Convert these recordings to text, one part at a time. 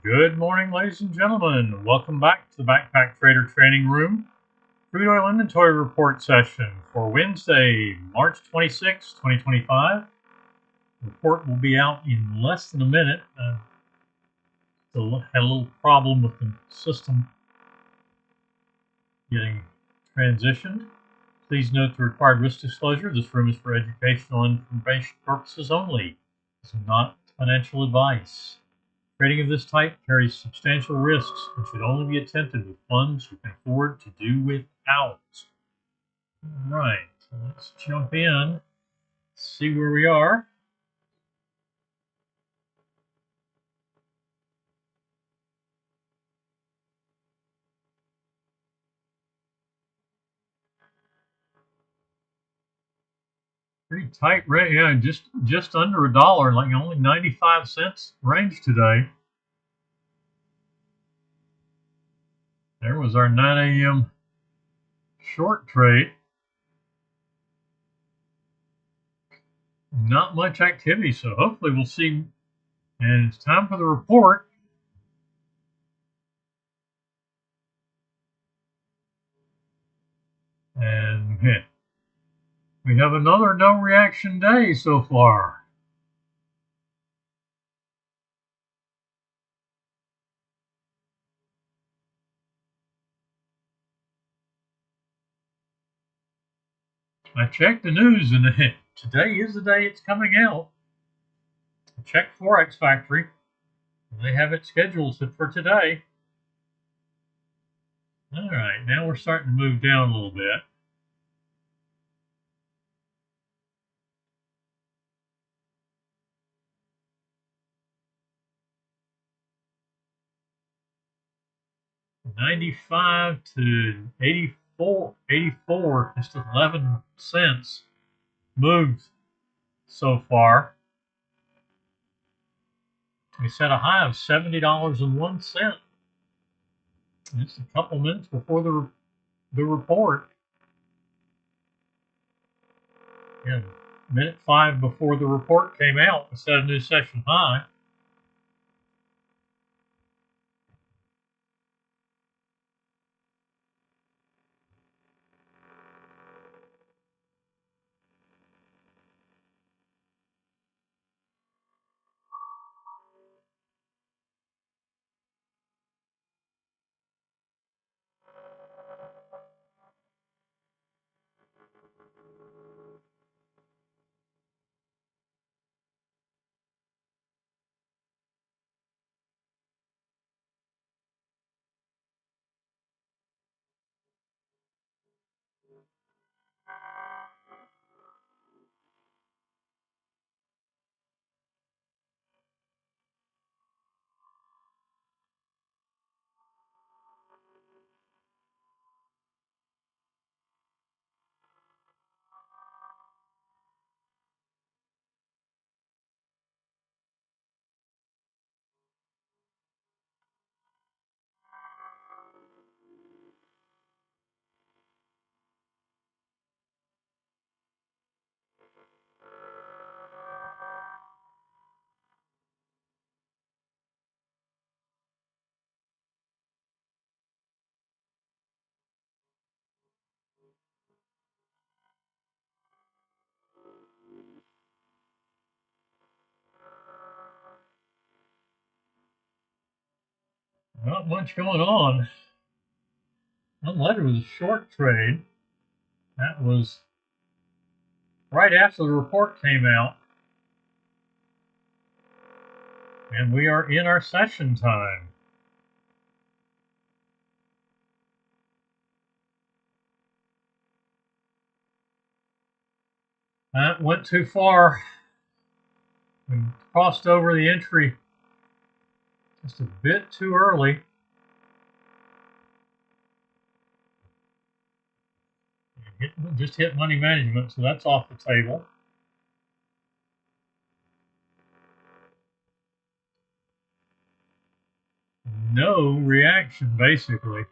Good morning, ladies and gentlemen. Welcome back to the Backpack Trader Training Room Crude Oil Inventory Report session for Wednesday, March 26, 2025. The report will be out in less than a minute. Had a little problem with the system getting transitioned. Please note the required risk disclosure. This room is for educational information purposes only. It's not financial advice. Trading of this type carries substantial risks and should only be attempted with funds you can afford to do without. All right, so let's jump in, see where we are. Pretty tight rate, yeah, just under $1, like only 95 cents range today. There was our 9 a.m. short trade. Not much activity, so hopefully we'll see. And it's time for the report. And we have another no reaction day so far. I checked the news, and today is the day it's coming out. I checked Forex Factory, and they have it scheduled for today. All right, now we're starting to move down a little bit. $95 to 84, just 11 cents moved so far. We set a high of $70.01. Just a couple minutes before the report. Yeah, minute 5 before the report came out, we set a new session high. Not much going on. Unless it was a short trade. That was right after the report came out. And we are in our session time. That went too far. We crossed over the entry just a bit too early. Just hit money management, so that's off the table. No reaction, basically.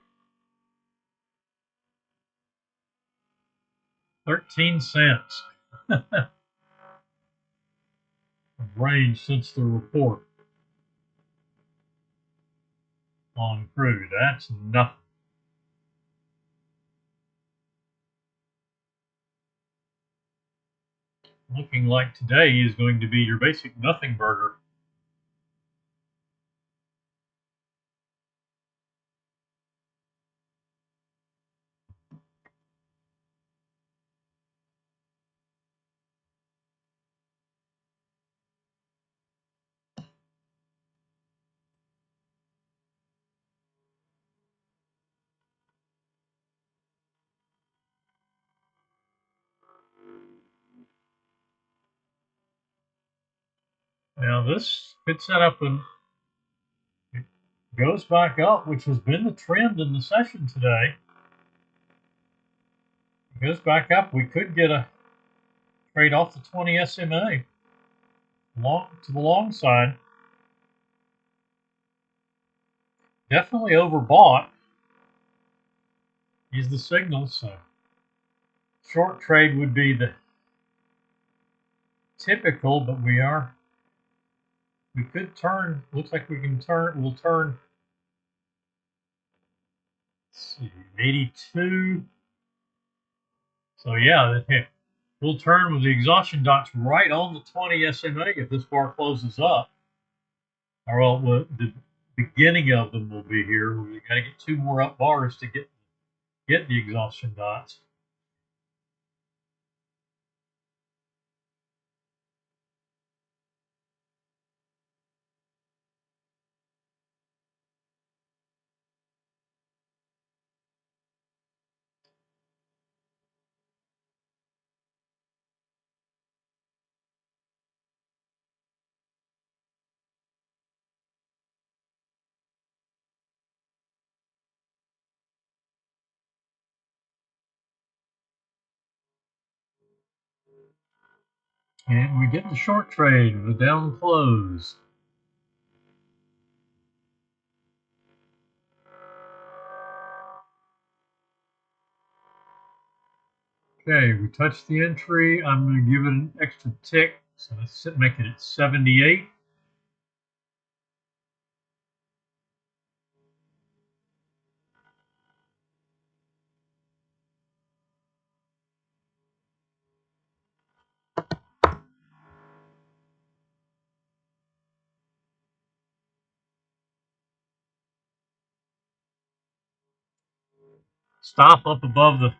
13 cents range since the report. on crude. That's nothing. Looking like today is going to be your basic nothing burger. Now this could set up and it goes back up, which has been the trend in the session today. It goes back up, we could get a trade off the 20 SMA long to the long side. Definitely overbought is the signal, so short trade would be the typical, but we could turn, looks like we'll turn, let's see, 82. So yeah, we'll turn with the exhaustion dots right on the 20 SMA if this bar closes up. Or well, the beginning of them will be here. We got to get two more up bars to get the exhaustion dots. And we get the short trade with a down close. Okay, we touched the entry. I'm going to give it an extra tick. So let's make it at 78. Stop up above the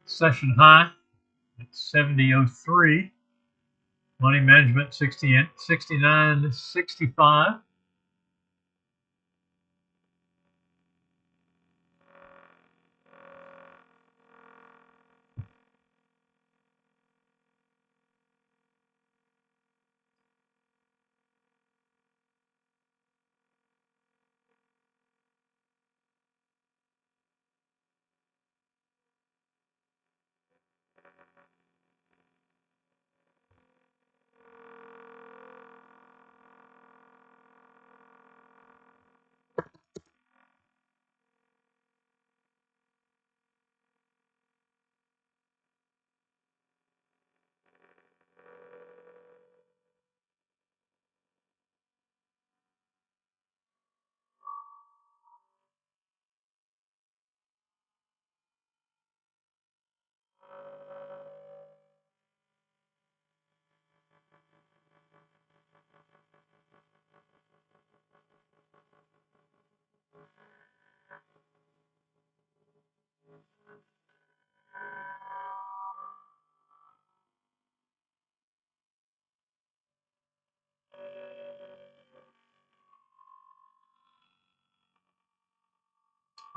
session high at 70.03. Money management 69.65.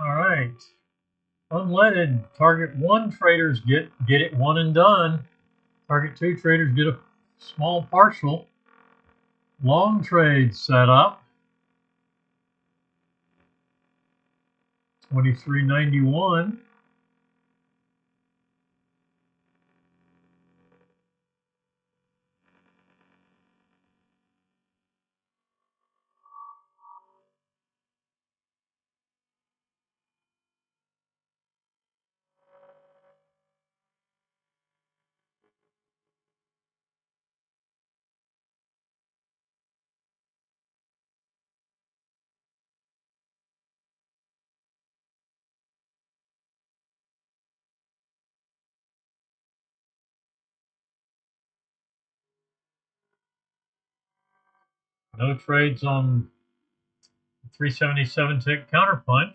All right. Unleaded, target 1 traders get it one and done. Target 2 traders get a small partial. Long trade set up. 23.91. No trades on 377 tick counterpunch.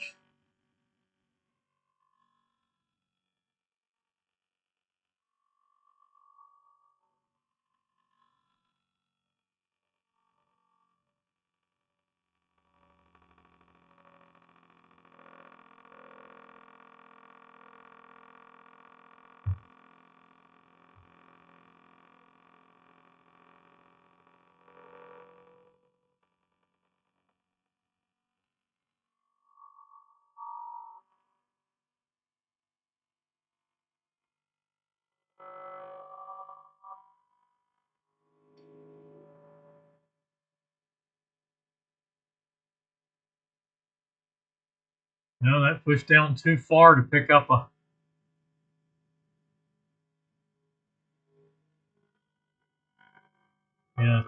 No, that pushed down too far to pick up a. Yeah,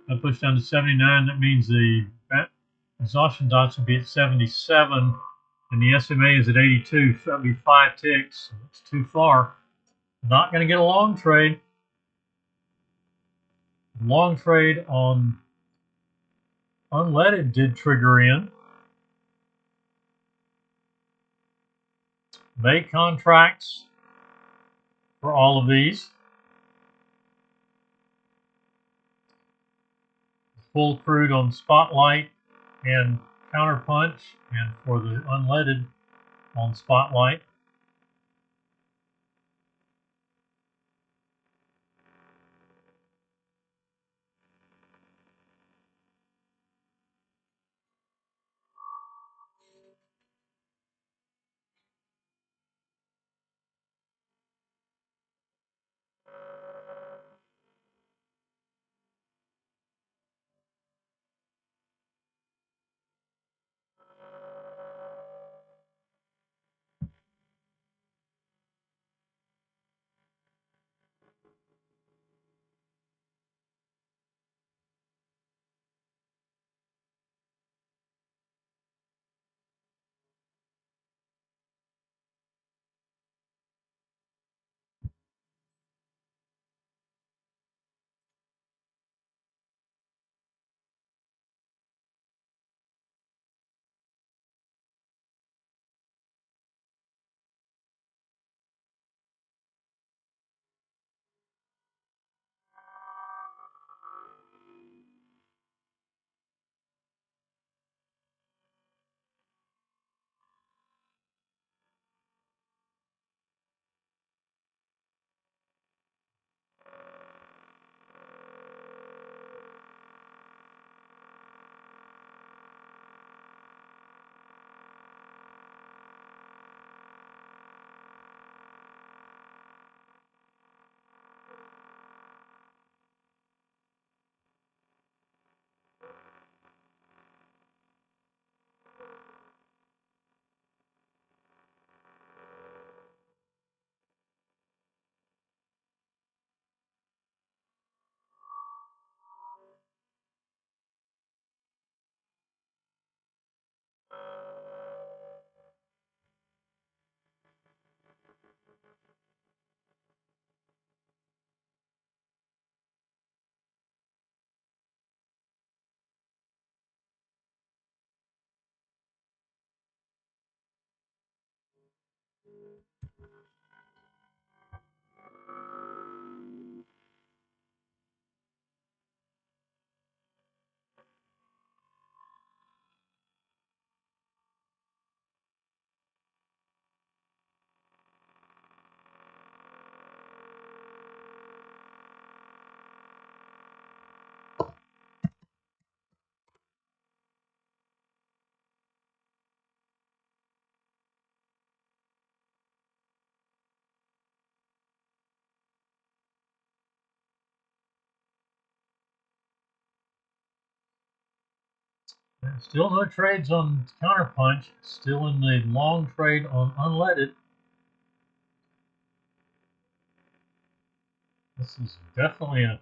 that pushed down to 79. That means the exhaustion dots will be at 77, and the SMA is at 82. So that'll be 5 ticks. It's too far. Not going to get a long trade. Long trade on unleaded did trigger in. May contracts for all of these. Full crude on Spotlight and Counterpunch, and for the unleaded on Spotlight. Still no trades on Counterpunch. Still in the long trade on unleaded. This is definitely a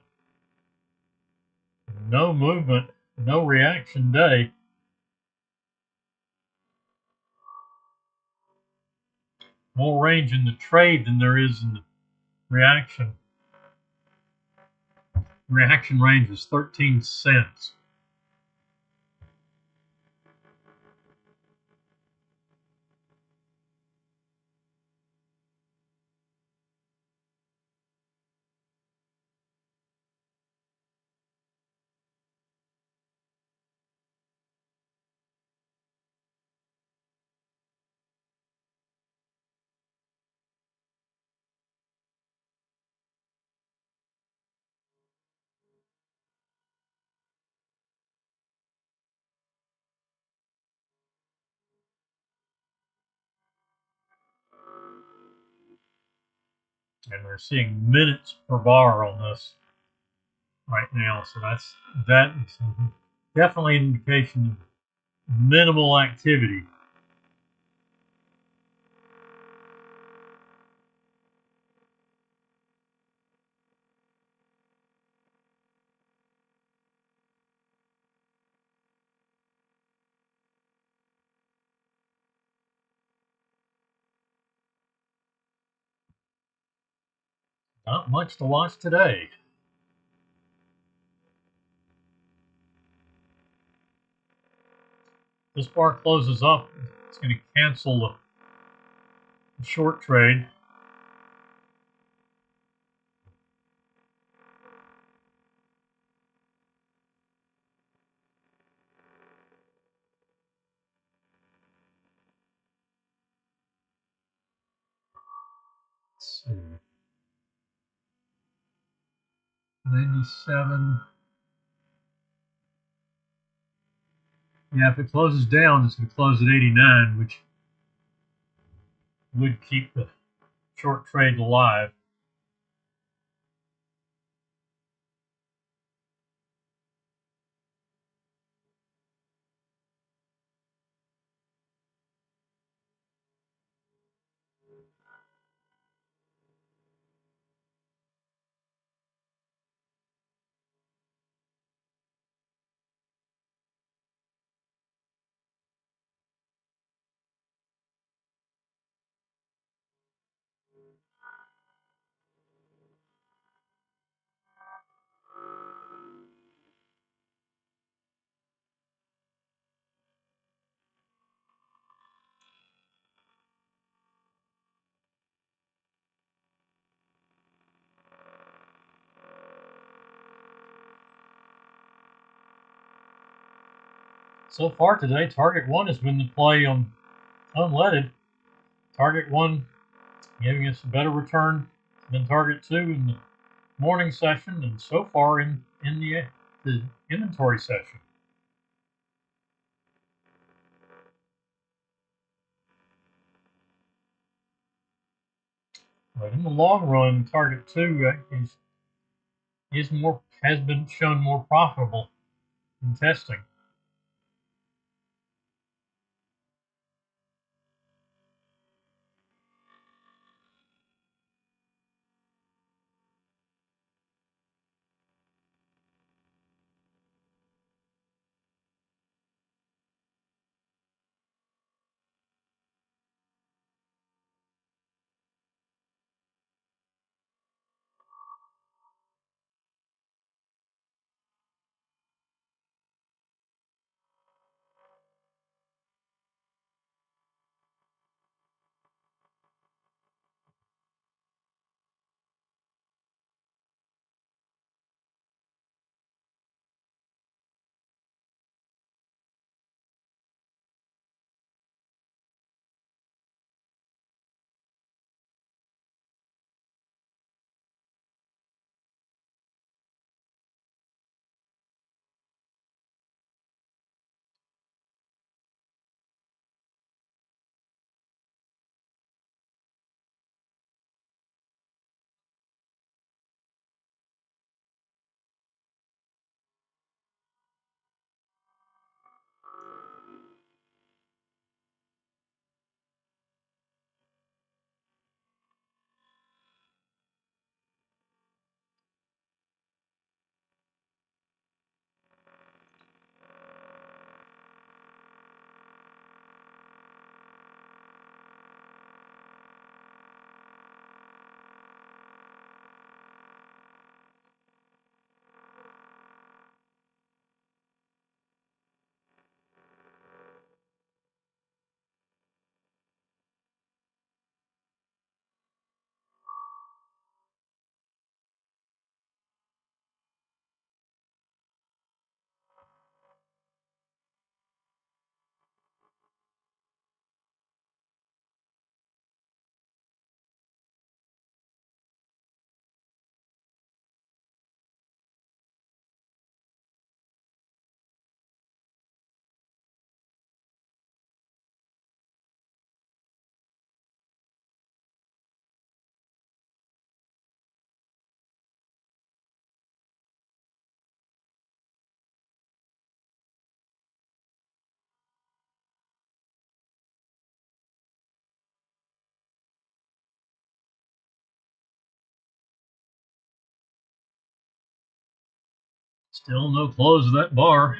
no movement, no reaction day. More range in the trade than there is in the reaction. Reaction range was 13 cents. And we're seeing minutes per bar on this right now, so that's definitely an indication of minimal activity. Not much to watch today. This bar closes up, it's going to cancel the short trade. Let's see. 97. Yeah, if it closes down, it's going to close at 89, which would keep the short trade alive. So far today, target 1 has been the play on unleaded. Target 1 giving us a better return than target 2 in the morning session, and so far in the inventory session. But in the long run, target 2 has been shown more profitable in testing. Still no close of that bar.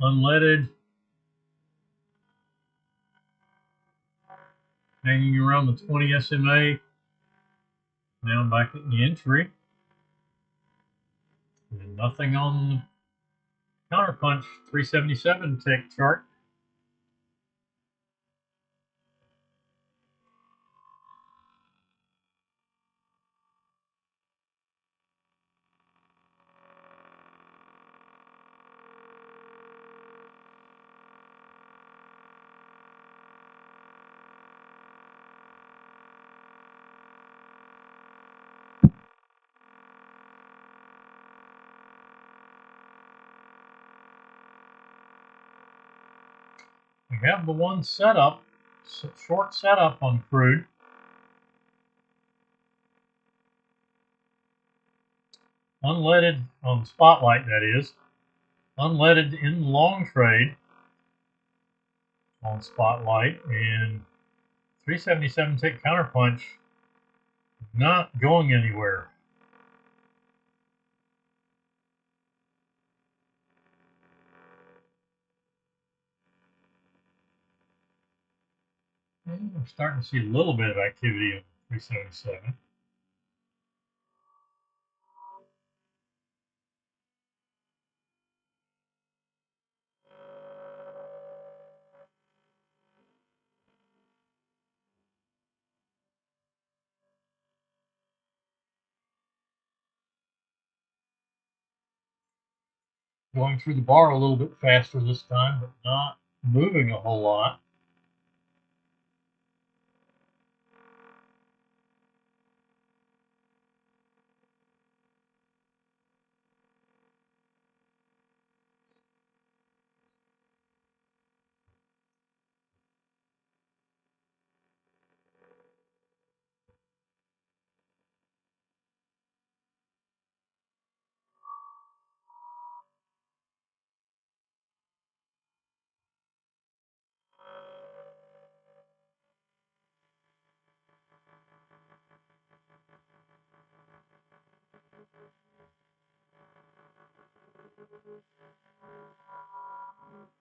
Unleaded. Hanging around the 20 SMA. Now back at the entry. And nothing on the counterpunch 377 tick chart. We have the one setup, short setup on crude. Unleaded on Spotlight, that is. Unleaded in long trade on Spotlight, and 377 tick counterpunch not going anywhere. And we're starting to see a little bit of activity on 377. Going through the bar a little bit faster this time, but not moving a whole lot.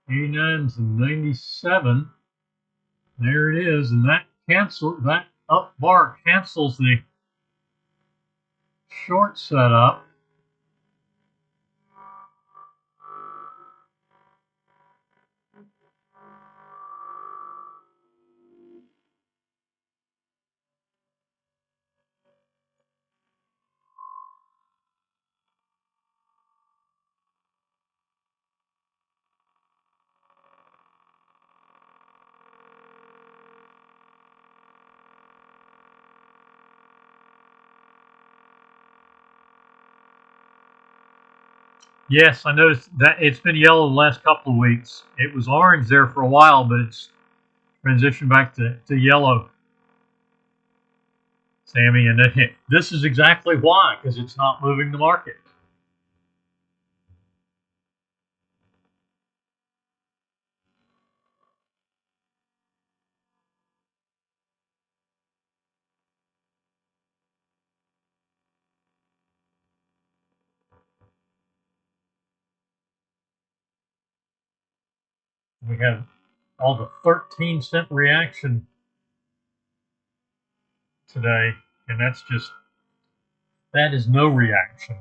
$89s and 97. There it is, and that up bar cancels the short setup. Yes, I noticed that it's been yellow the last couple of weeks. It was orange there for a while, but it's transitioned back to yellow, Sammy. And this is exactly why, because it's not moving the market. We have all the 13-cent reaction today, and that is no reaction.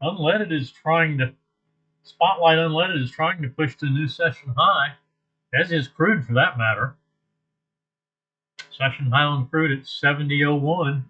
Unleaded is trying to, Spotlight Unleaded is trying to push to a new session high, as is crude for that matter. Session high on crude at 70.01.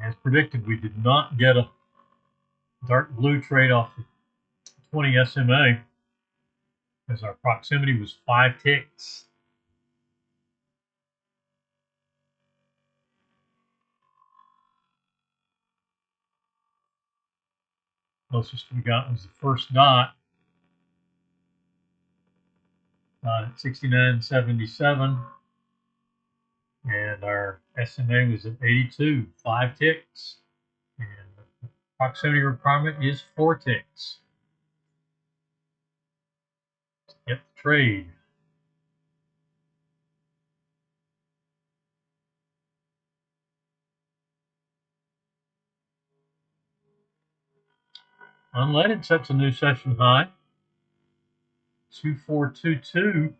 As predicted, we did not get a dark blue trade off the 20 SMA. as our proximity was 5 ticks. Closest we got was the first dot at 69.77, and our SMA was at 82, 5 ticks, and the proximity requirement is 4 ticks. Get the trade. Unleaded sets a new session high, 2422.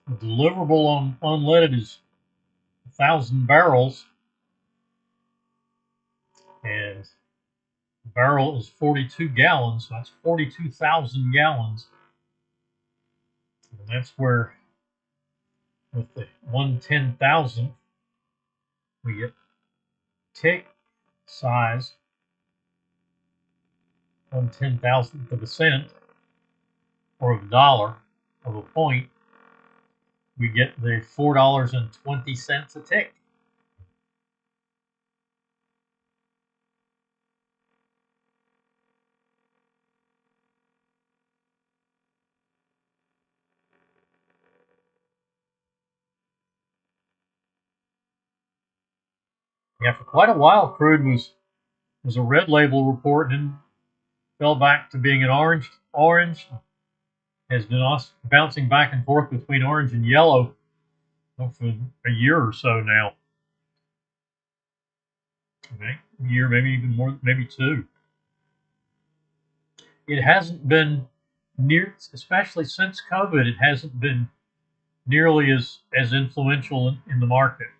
The deliverable on unleaded is 1,000 barrels, and the barrel is 42 gallons, so that's 42,000 gallons. And that's where, with the 1/10,000th, we get tick size, 1/10,000th of a cent, or of a dollar, of a point. We get the $4.20 a tick. Yeah, for quite a while, crude was a red label report and fell back to being an orange. Orange has been bouncing back and forth between orange and yellow for a year or so now. Okay, a year, maybe even more, maybe 2. It hasn't been near, especially since COVID, it hasn't been nearly as influential in the market.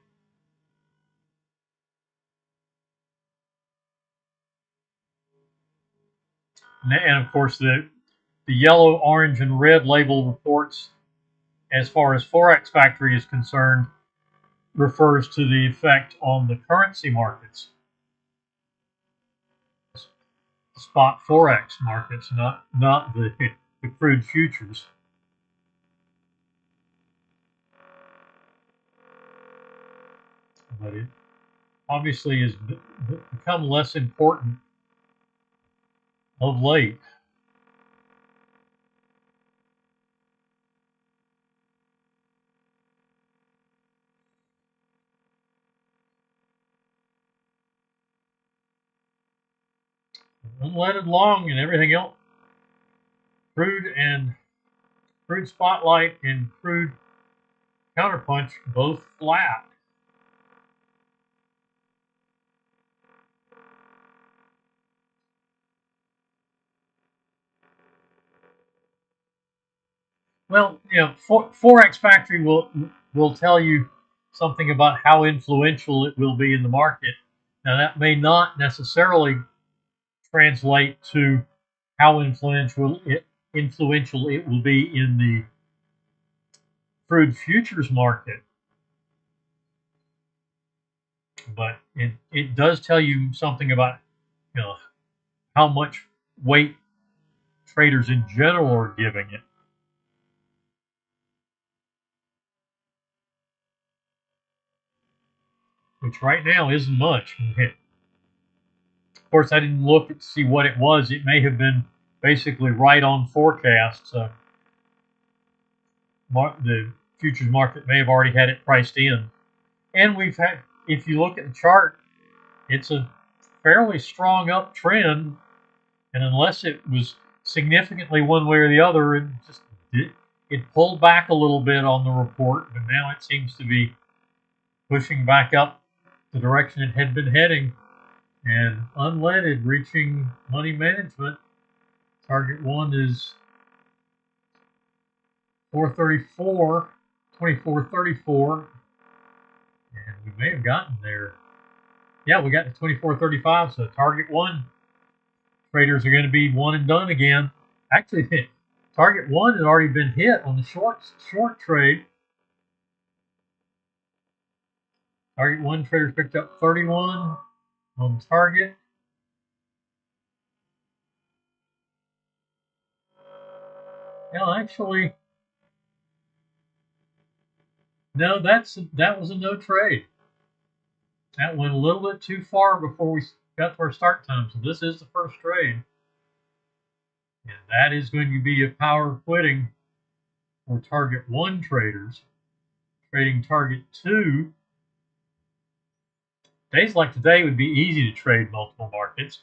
And of course, the yellow, orange, and red label reports, as far as Forex Factory is concerned, refers to the effect on the currency markets, spot Forex markets, not the crude futures. But it obviously has become less important of late. Unleaded long and everything else, crude spotlight and crude counterpunch both flat. Well, you know, Forex Factory will tell you something about how influential it will be in the market. Now, that may not necessarily translate to how influential it will be in the crude futures market, but it does tell you something about, you know, how much weight traders in general are giving it, which right now isn't much. Of course, I didn't look to see what it was. It may have been basically right on forecast. So the futures market may have already had it priced in. And we've had, if you look at the chart, it's a fairly strong uptrend. And unless it was significantly one way or the other, it pulled back a little bit on the report, but now it seems to be pushing back up the direction it had been heading. And unleaded reaching money management. Target 1 is 434, 2434. And we may have gotten there. Yeah, we got to 2435. So target 1. Traders are going to be one and done again. Actually, target 1 had already been hit on the short trade. Target 1 traders picked up 31 on target. No, actually, no, that was a no trade. That went a little bit too far before we got to our start time. So this is the first trade. And that is going to be a power quitting for target 1 traders. Trading target 2. Days like today would be easy to trade multiple markets.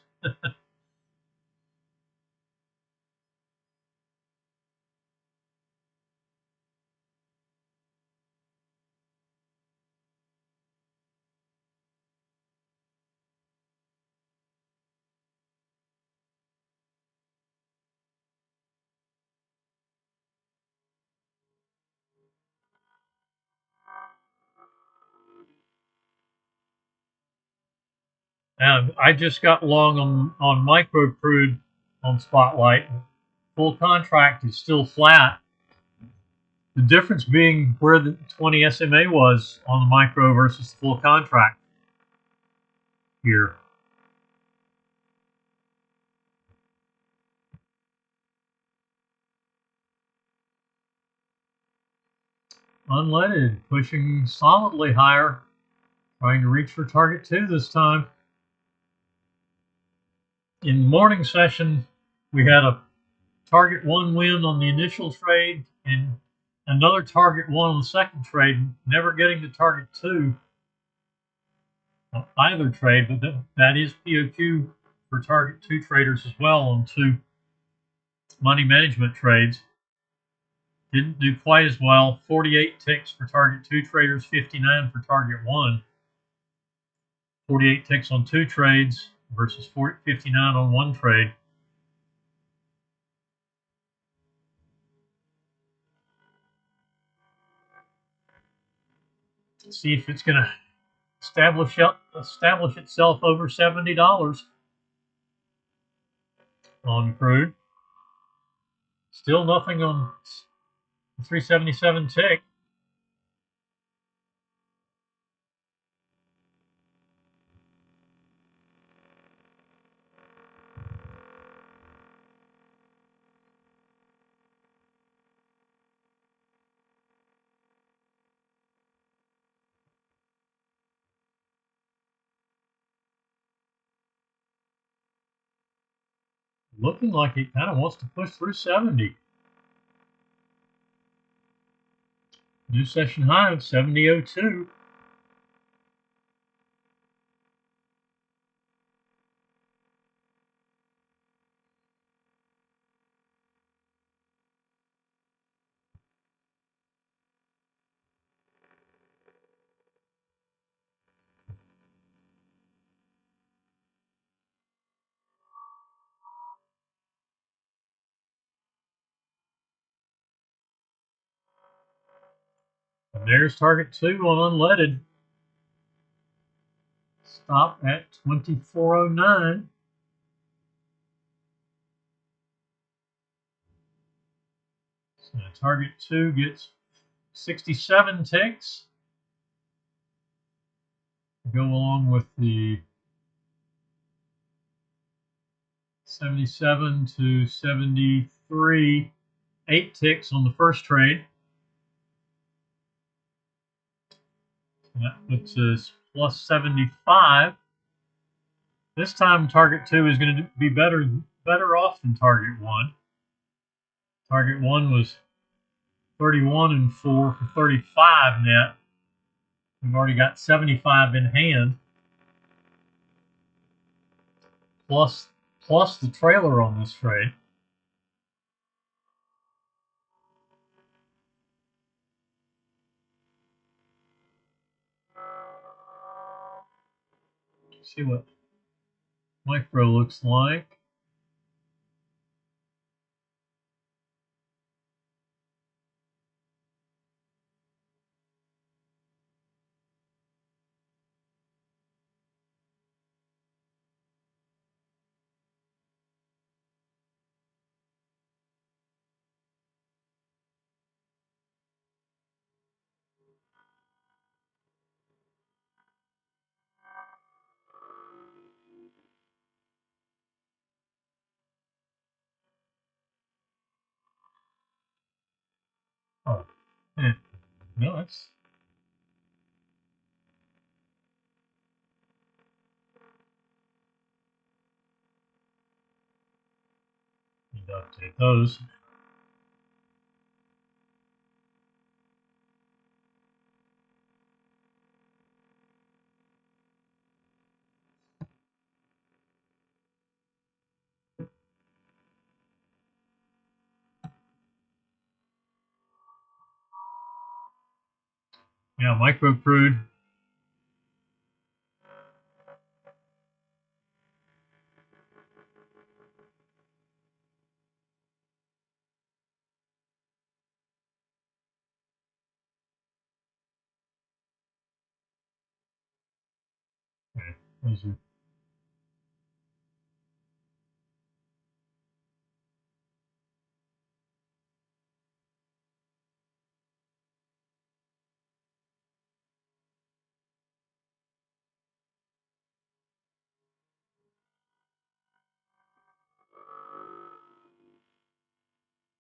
And I just got long on micro crude on Spotlight. Full contract is still flat. The difference being where the 20 SMA was on the micro versus the full contract here. Unleaded, pushing solidly higher, trying to reach for target 2 this time. In the morning session, we had a target 1 win on the initial trade and another target 1 on the second trade, never getting to target 2 on either trade, but that is POQ for target 2 traders as well on 2 money management trades. Didn't do quite as well. 48 ticks for target 2 traders, 59 for target 1. 48 ticks on 2 trades versus 59 on 1 trade. Let's see if it's going to establish itself over $70 on crude. Still nothing on 377 tick. Looking like it kind of wants to push through 70. New session high of 70.02. And there's target 2 on unleaded. Stop at 24.09. So target 2 gets 67 ticks. Go along with the 77 to 73, 8 ticks on the first trade. That puts us plus 75. This time target 2 is going to be better off than target 1. Target 1 was 31 and 4 for 35 net. We've already got 75 in hand. Plus the trailer on this trade. See what micro looks like. No, that's need to update those. Yeah, micro crude. Okay, those are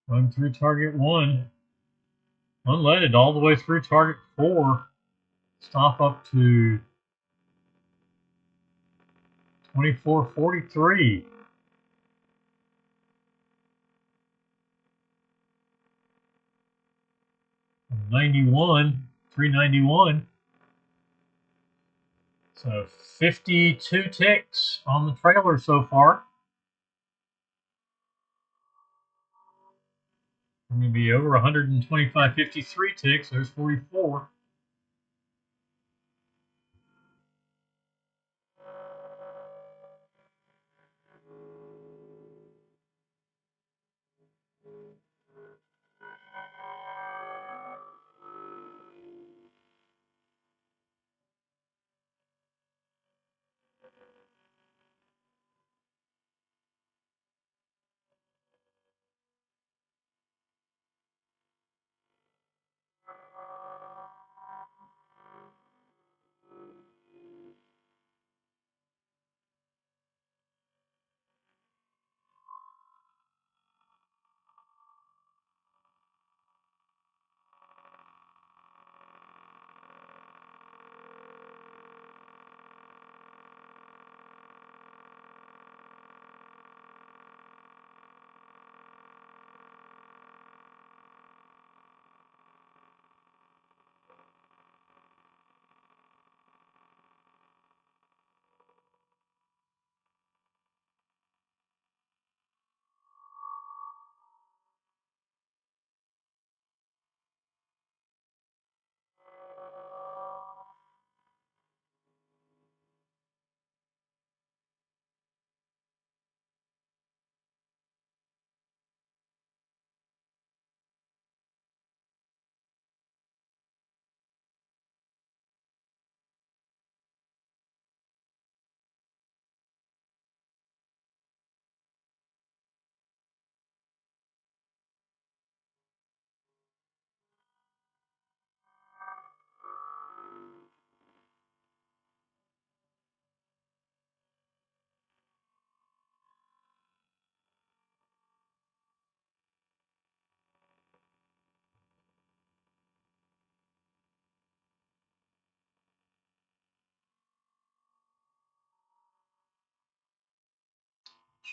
run through target 1, unleaded all the way through target 4, stop up to 24.43. 91, 391. So 52 ticks on the trailer so far. Going to be over 125, 53 ticks. There's 44.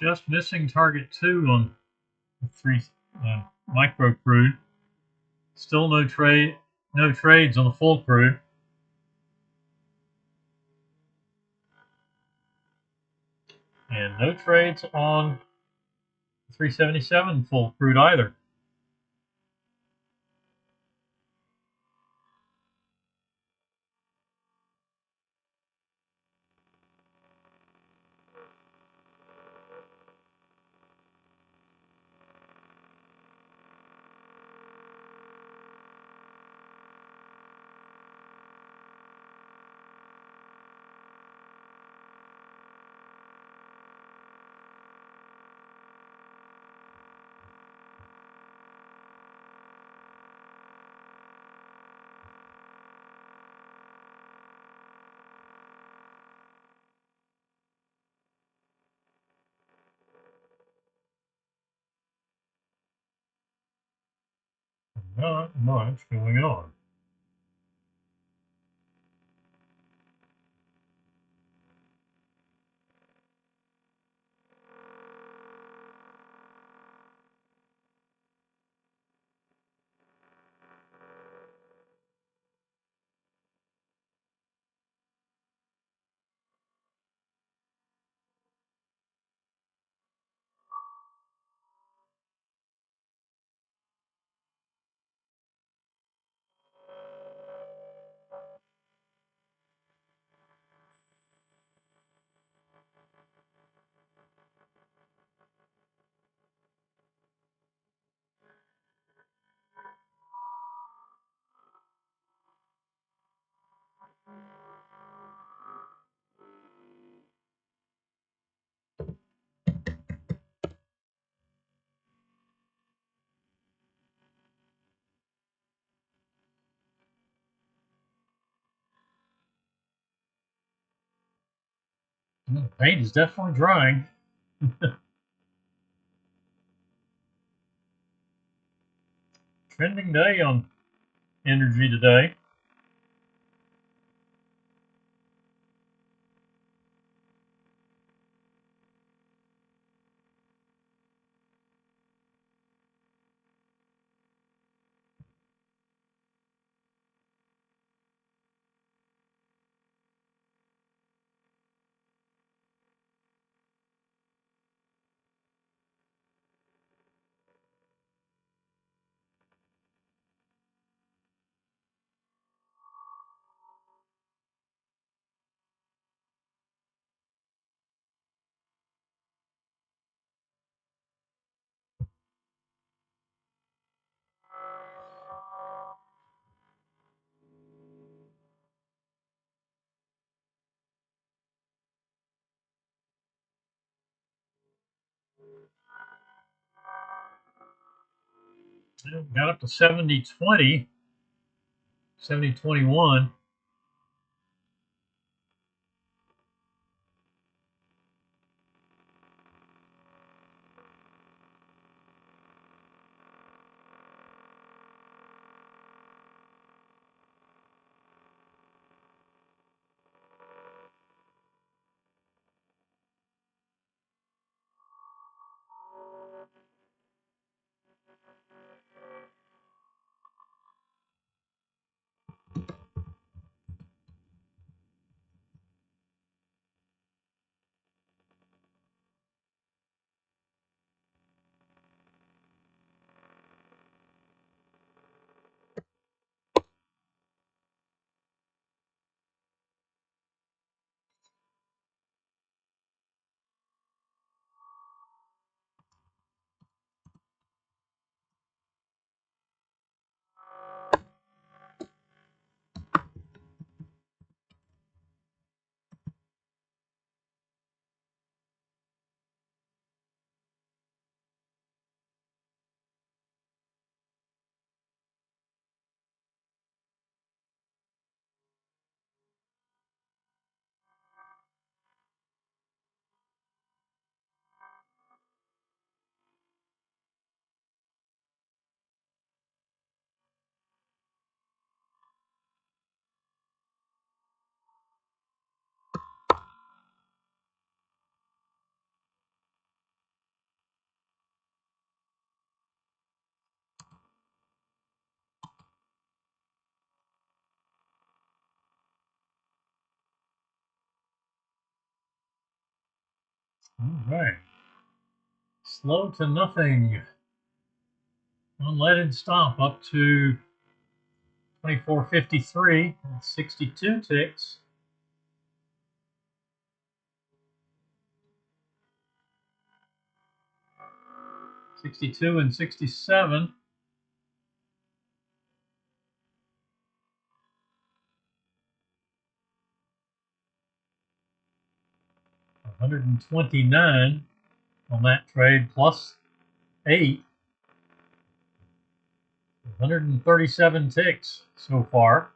Just missing target 2 on the 3 micro crude. Still no trades on the full crude. And no trades on 377 full crude either. Not much going on. The paint is definitely drying. Trending day on energy today. Got up to 70.20, 70.21. All right. Slow to nothing. Unleaded stop up to 24.53 and 62 ticks. 62 and 67. $129 on that trade plus 8. 137 ticks so far.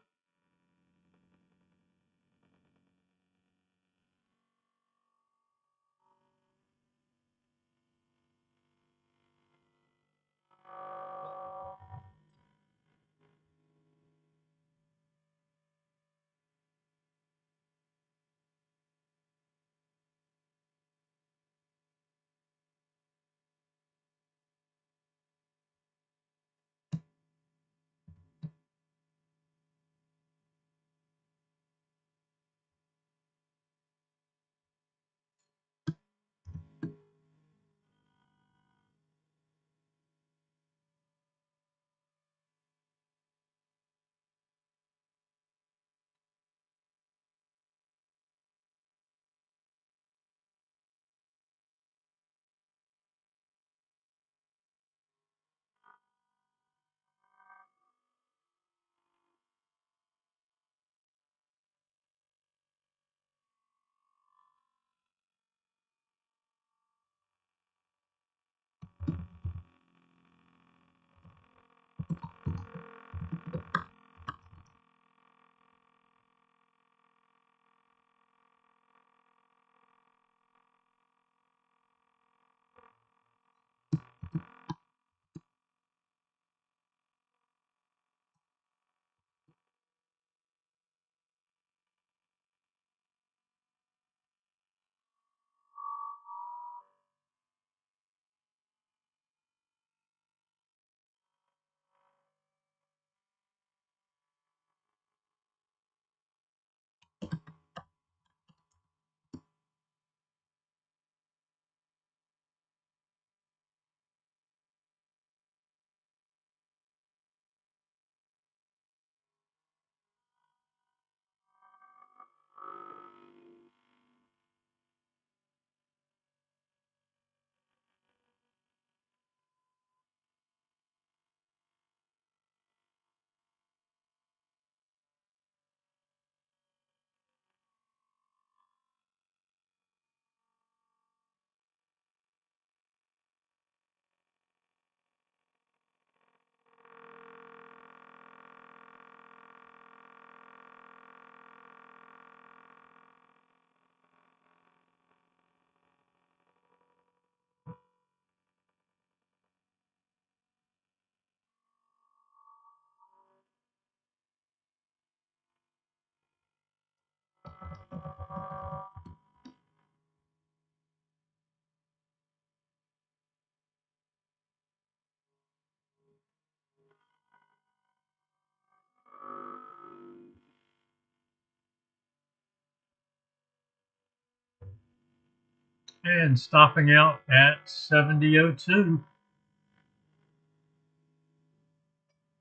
And stopping out at 70.02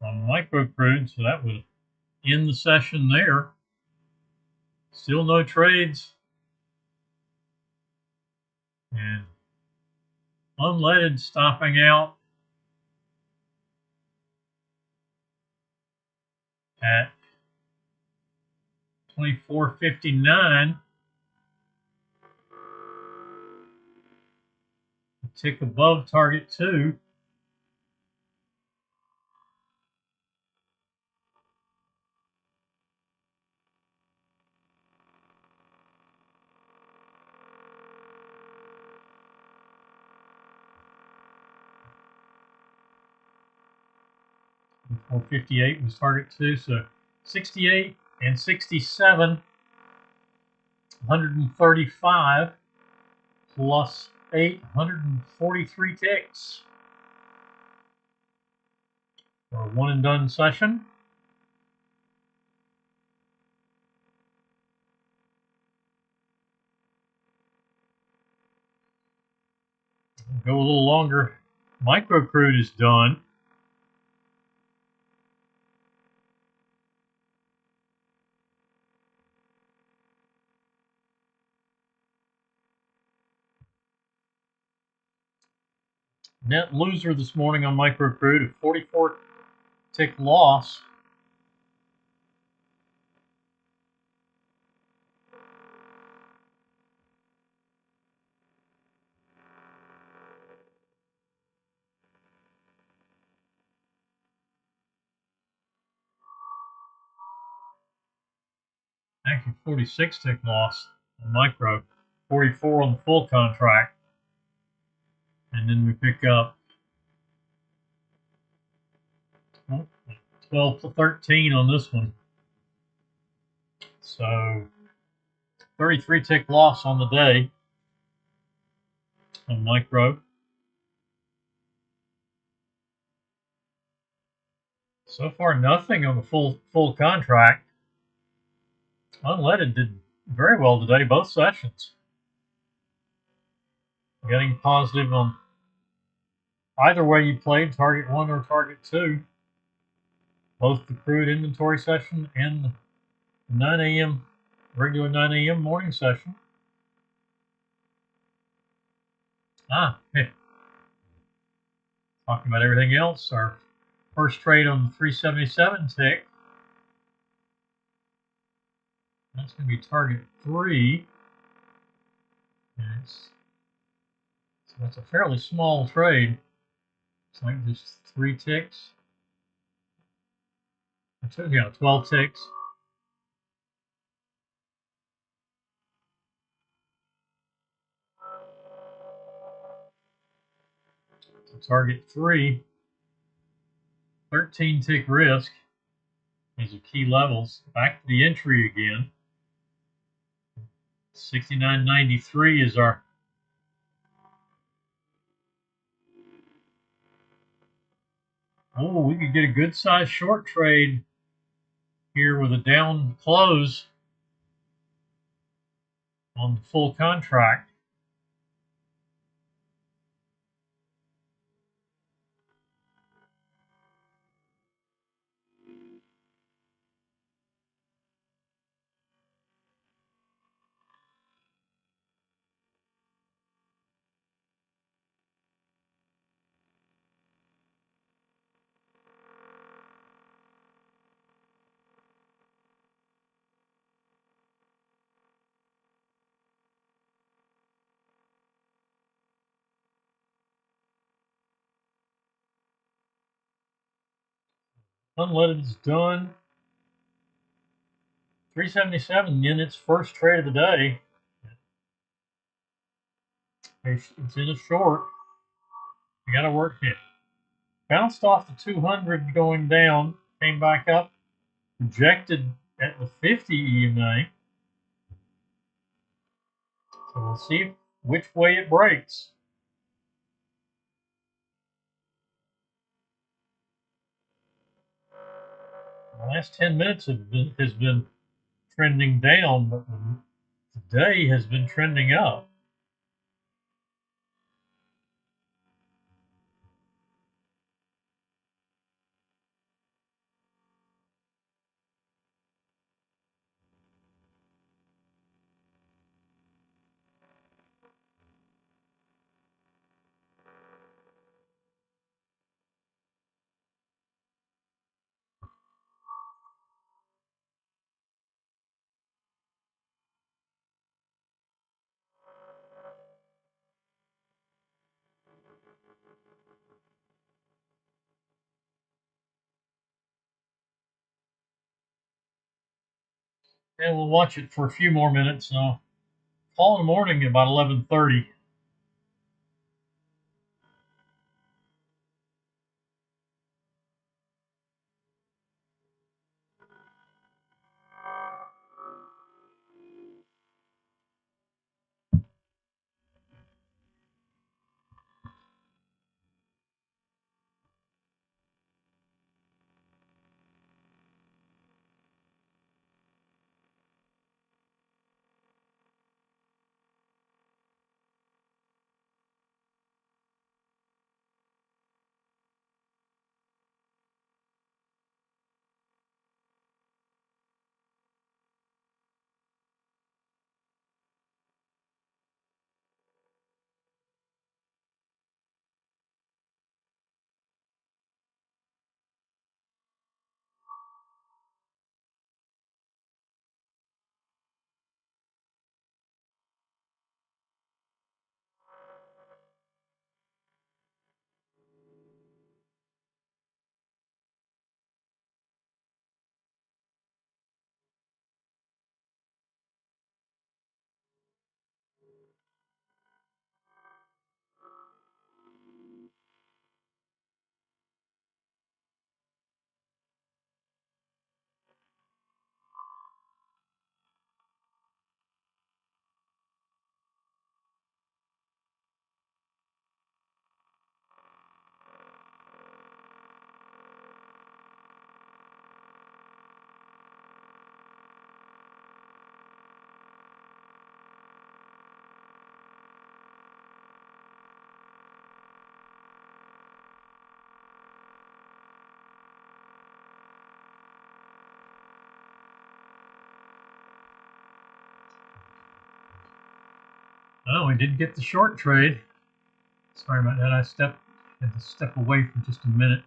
on micro crude, so that would end the session there. Still no trades. And unleaded stopping out at 24.59. A tick above target 2. And 458 was target 2, so 68 and 67, 135 plus 8, 143 ticks for a one and done session. Go a little longer. Micro crude is done. Net loser this morning on micro crude, a 44 tick loss. Actually, 46 tick loss on micro, 44 on the full contract. And then we pick up 12 to 13 on this one. So 33 tick loss on the day on micro. So far, nothing on the full contract. Unleaded did very well today, both sessions. Getting positive on either way you played, target 1 or target 2. Both the crude inventory session and the 9 a.m. regular 9 a.m. morning session. Talking about everything else, our first trade on the 377 tick. That's going to be target 3. And so that's a fairly small trade. It's like just 3 ticks. Yeah, 12 ticks. So target 3, 13 tick risk. These are key levels. Back to the entry again. 69.93 is our we could get a good size short trade here with a down close on the full contract. Unleaded is done. 377 in its first trade of the day. It's in a short. You got to work it. Bounced off the 200 going down, came back up, rejected at the 50 EMA. So we'll see which way it breaks. The last 10 minutes has been trending down, but the day has been trending up. And we'll watch it for a few more minutes. And I'll call in the morning at about 11:30. Oh, we did get the short trade. Sorry about that. Had to step away for just a minute.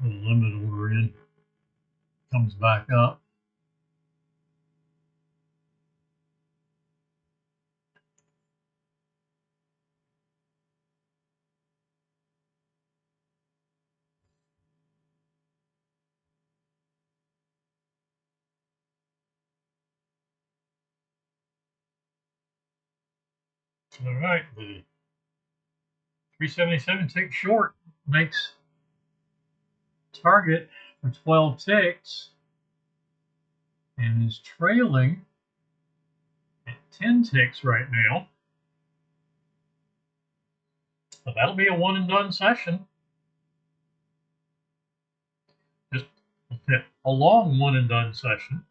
Put a limit order in. Comes back up. All right, the 377 tick short makes target for 12 ticks and is trailing at 10 ticks right now. But that'll be a one and done session. Just a long one and done session.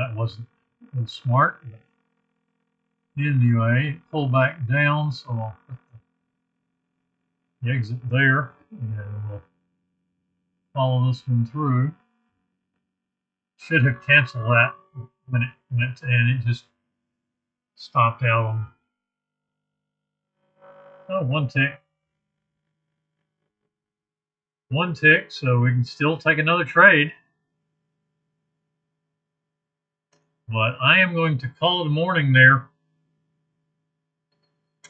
that wasn't smart. But anyway, pull back down, so I'll put the exit there, and we'll follow this one through. Should have canceled that when it went to end. It just stopped out on one tick. One tick, so we can still take another trade. But I am going to call it a morning there.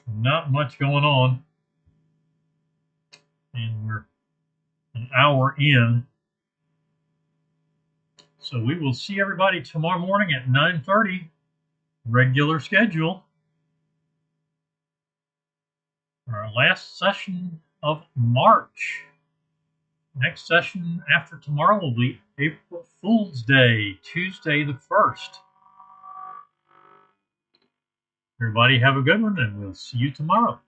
Not much going on. And we're an hour in. So we will see everybody tomorrow morning at 9:30. Regular schedule. Our last session of March. Next session after tomorrow will be April Fool's Day, Tuesday the 1st. Everybody have a good one, and we'll see you tomorrow.